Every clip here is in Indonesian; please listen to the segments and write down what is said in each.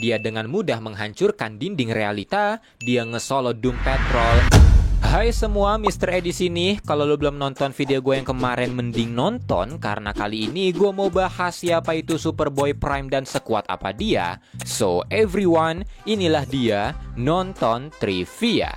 dia dengan mudah menghancurkan dinding realita. Dia nge-solo Doom Patrol. Hai semua, Mr. E di sini. Kalau lo belum nonton video gue yang kemarin, mending nonton karena kali ini gue mau bahas siapa itu Superboy Prime dan sekuat apa dia. So everyone, inilah dia nonton trivia.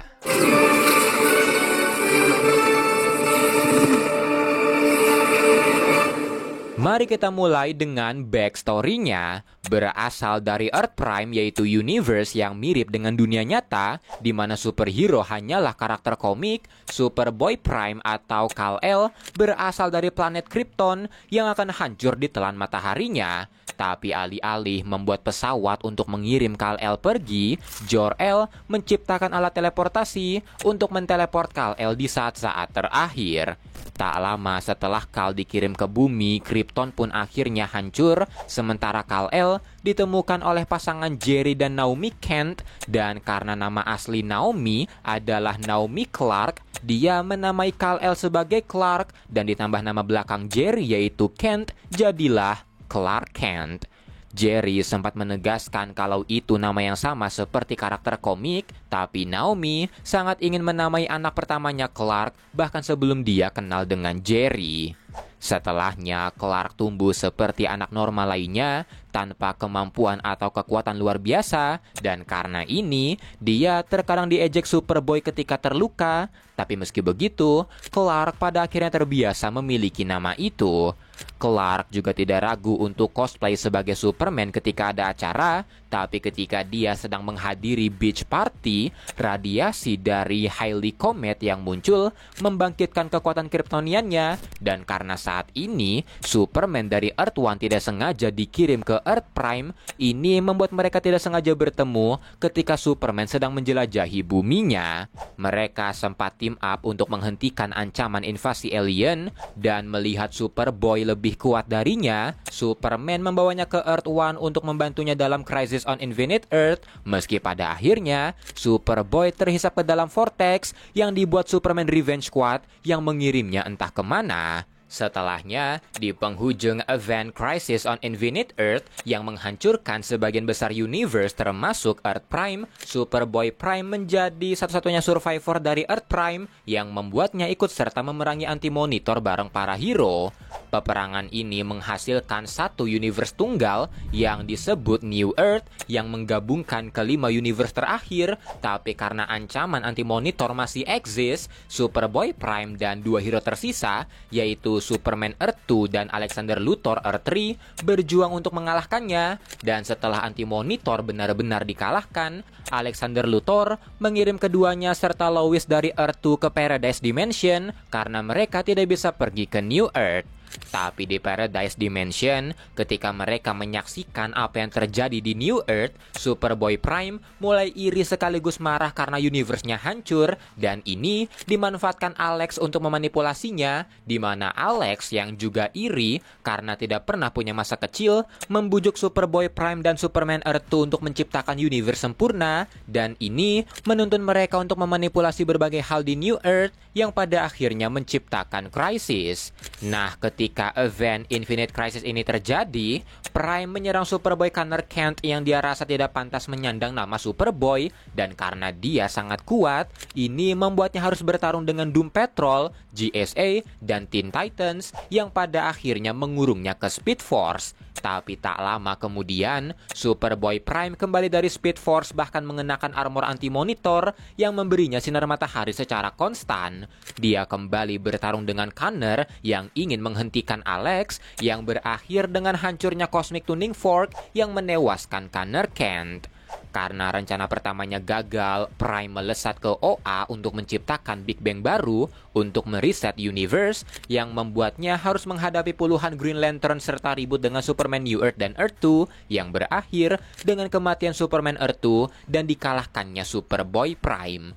Mari kita mulai dengan backstory-nya. Berasal dari Earth Prime, yaitu universe yang mirip dengan dunia nyata, di mana superhero hanyalah karakter komik. Superboy Prime atau Kal-El berasal dari planet Krypton yang akan hancur di telan mataharinya. Tapi alih-alih membuat pesawat untuk mengirim Kal-El pergi, Jor-El menciptakan alat teleportasi untuk menteleport Kal-El di saat-saat terakhir. Tak lama setelah Kal dikirim ke bumi, Krypton pun akhirnya hancur, sementara Kal-El ditemukan oleh pasangan Jerry dan Naomi Kent, dan karena nama asli Naomi adalah Naomi Clark, dia menamai Kal-El sebagai Clark, dan ditambah nama belakang Jerry yaitu Kent, jadilah Clark Kent. Jerry sempat menegaskan kalau itu nama yang sama seperti karakter komik, tapi Naomi sangat ingin menamai anak pertamanya Clark bahkan sebelum dia kenal dengan Jerry. Setelahnya, Clark tumbuh seperti anak normal lainnya, tanpa kemampuan atau kekuatan luar biasa, dan karena ini, dia terkadang diejek Superboy ketika terluka. Tapi meski begitu, Clark pada akhirnya terbiasa memiliki nama itu. Clark juga tidak ragu untuk cosplay sebagai Superman ketika ada acara, tapi ketika dia sedang menghadiri beach party, radiasi dari Halley Comet yang muncul membangkitkan kekuatan Kryptoniannya, dan karena saat ini Superman dari Earth One tidak sengaja dikirim ke Earth Prime, ini membuat mereka tidak sengaja bertemu ketika Superman sedang menjelajahi buminya. Mereka sempat team up untuk menghentikan ancaman invasi alien, dan melihat Superboy lebih kuat darinya, Superman membawanya ke Earth One untuk membantunya dalam Crisis on Infinite Earth, meski pada akhirnya Superboy terhisap ke dalam vortex yang dibuat Superman Revenge Squad yang mengirimnya entah kemana. Setelahnya, di penghujung event Crisis on Infinite Earth yang menghancurkan sebagian besar universe termasuk Earth Prime, Superboy Prime menjadi satu-satunya survivor dari Earth Prime yang membuatnya ikut serta memerangi Anti-Monitor bareng para hero. Peperangan ini menghasilkan satu universe tunggal yang disebut New Earth yang menggabungkan kelima universe terakhir, tapi karena ancaman Anti-Monitor masih eksis, Superboy Prime dan dua hero tersisa, yaitu Superman Earth 2 dan Alexander Luthor Earth 3 berjuang untuk mengalahkannya, dan setelah Anti-Monitor benar-benar dikalahkan, Alexander Luthor mengirim keduanya serta Lois dari Earth 2 ke Paradise Dimension karena mereka tidak bisa pergi ke New Earth. Tapi di Paradise Dimension, ketika mereka menyaksikan apa yang terjadi di New Earth, Superboy Prime mulai iri sekaligus marah karena universe-nya hancur, dan ini dimanfaatkan Alex untuk memanipulasinya, di mana Alex yang juga iri karena tidak pernah punya masa kecil, membujuk Superboy Prime dan Superman Earth 2 untuk menciptakan universe sempurna, dan ini menuntun mereka untuk memanipulasi berbagai hal di New Earth yang pada akhirnya menciptakan Crisis. Nah, ketika event Infinite Crisis ini terjadi, Prime menyerang Superboy Connor Kent yang dia rasa tidak pantas menyandang nama Superboy, dan karena dia sangat kuat, ini membuatnya harus bertarung dengan Doom Patrol, GSA, dan Teen Titans yang pada akhirnya mengurungnya ke Speed Force. Tapi tak lama kemudian, Superboy Prime kembali dari Speed Force bahkan mengenakan armor Anti-Monitor yang memberinya sinar matahari secara konstan. Dia kembali bertarung dengan Connor yang ingin menghentikan Alex, yang berakhir dengan hancurnya Cosmic Tuning Fork yang menewaskan Connor Kent. Karena rencana pertamanya gagal, Prime melesat ke OA untuk menciptakan Big Bang baru untuk mereset universe yang membuatnya harus menghadapi puluhan Green Lantern serta ribut dengan Superman New Earth dan Earth 2 yang berakhir dengan kematian Superman Earth 2 dan dikalahkannya Superboy Prime.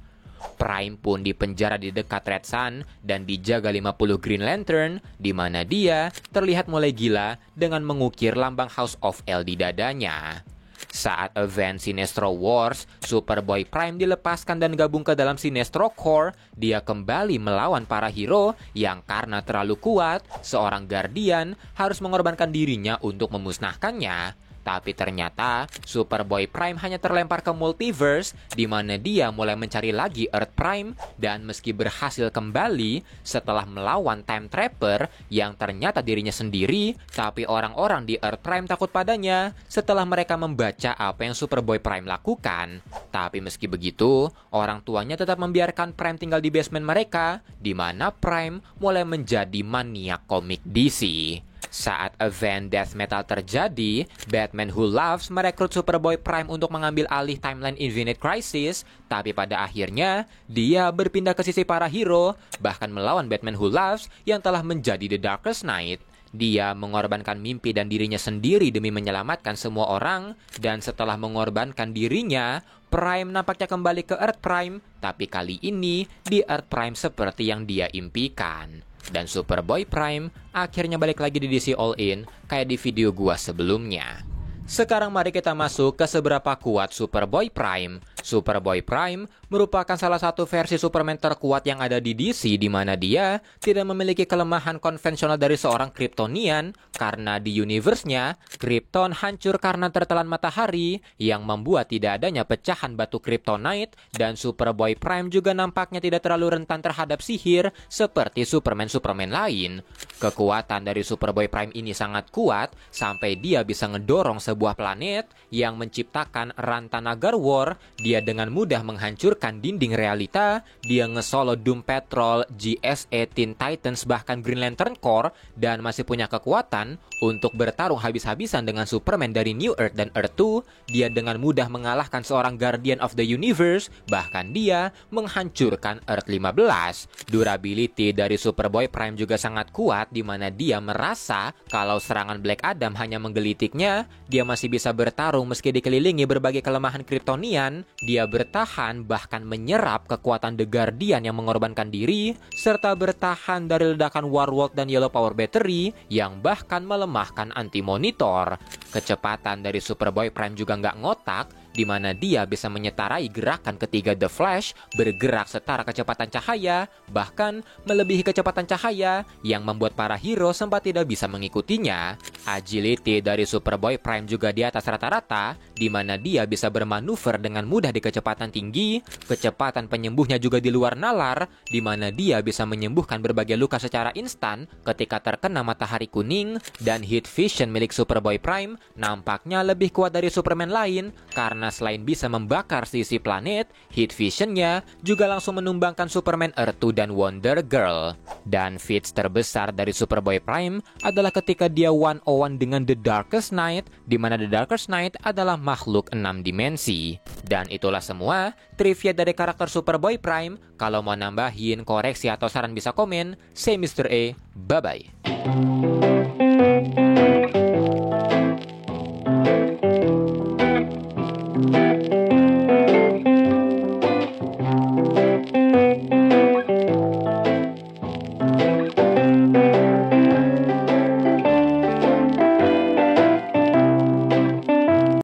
Prime pun dipenjara di dekat Red Sun dan dijaga 50 Green Lantern, di mana dia terlihat mulai gila dengan mengukir lambang House of L di dadanya. Saat event Sinestro Wars, Superboy Prime dilepaskan dan gabung ke dalam Sinestro Corps. Dia kembali melawan para hero yang karena terlalu kuat, seorang Guardian harus mengorbankan dirinya untuk memusnahkannya. Tapi ternyata Superboy Prime hanya terlempar ke multiverse di mana dia mulai mencari lagi Earth Prime, dan meski berhasil kembali setelah melawan Time Trapper yang ternyata dirinya sendiri, tapi orang-orang di Earth Prime takut padanya setelah mereka membaca apa yang Superboy Prime lakukan. Tapi meski begitu, orang tuanya tetap membiarkan Prime tinggal di basement mereka, di mana Prime mulai menjadi maniak komik DC. Saat event Death Metal terjadi, Batman Who Laughs merekrut Superboy Prime untuk mengambil alih timeline Infinite Crisis, tapi pada akhirnya dia berpindah ke sisi para hero, bahkan melawan Batman Who Laughs yang telah menjadi The Darkest Knight. Dia mengorbankan mimpi dan dirinya sendiri demi menyelamatkan semua orang, dan setelah mengorbankan dirinya, Prime nampaknya kembali ke Earth Prime, tapi kali ini di Earth Prime seperti yang dia impikan. Dan Superboy Prime akhirnya balik lagi di DC All In kayak di video gua sebelumnya. Sekarang mari kita masuk ke seberapa kuat Superboy Prime. Superboy Prime merupakan salah satu versi Superman terkuat yang ada di DC, di mana dia tidak memiliki kelemahan konvensional dari seorang Kryptonian, karena di universe-nya, Krypton hancur karena tertelan matahari yang membuat tidak adanya pecahan batu Kryptonite, dan Superboy Prime juga nampaknya tidak terlalu rentan terhadap sihir seperti Superman-Superman lain. Kekuatan dari Superboy Prime ini sangat kuat sampai dia bisa ngedorong sebuah planet yang menciptakan Rantanagar War. Dia dengan mudah menghancurkan dinding realita, dia nge-solo Doom Patrol, GSA, Teen Titans, bahkan Green Lantern Corps, dan masih punya kekuatan untuk bertarung habis-habisan dengan Superman dari New Earth dan Earth 2. Dia dengan mudah mengalahkan seorang Guardian of the Universe, bahkan dia menghancurkan Earth 15. Durability dari Superboy Prime juga sangat kuat, di mana dia merasa kalau serangan Black Adam hanya menggelitiknya, dia masih bisa bertarung meski dikelilingi berbagai kelemahan Kryptonian. Dia bertahan bahkan menyerap kekuatan The Guardian yang mengorbankan diri, serta bertahan dari ledakan Warworld dan Yellow Power Battery yang bahkan melemahkan Anti-Monitor. Kecepatan dari Superboy Prime juga nggak ngotak, di mana dia bisa menyetarai gerakan ketiga The Flash, bergerak setara kecepatan cahaya, bahkan melebihi kecepatan cahaya yang membuat para hero sempat tidak bisa mengikutinya. Agility dari Superboy Prime juga di atas rata-rata, di mana dia bisa bermanuver dengan mudah di kecepatan tinggi. Kecepatan penyembuhnya juga di luar nalar, di mana dia bisa menyembuhkan berbagai luka secara instan ketika terkena matahari kuning, dan Heat Vision milik Superboy Prime nampaknya lebih kuat dari Superman lain, karena selain bisa membakar sisi planet, Heat Vision-nya juga langsung menumbangkan Superman Earth 2 dan Wonder Girl. Dan feats terbesar dari Superboy Prime adalah ketika dia one-on-one dengan The Darkest Knight, di mana The Darkest Knight adalah makhluk 6 dimensi. Dan itulah semua trivia dari karakter Superboy Prime. Kalau mau nambahin, koreksi, atau saran bisa komen. Say Mr. A, bye-bye.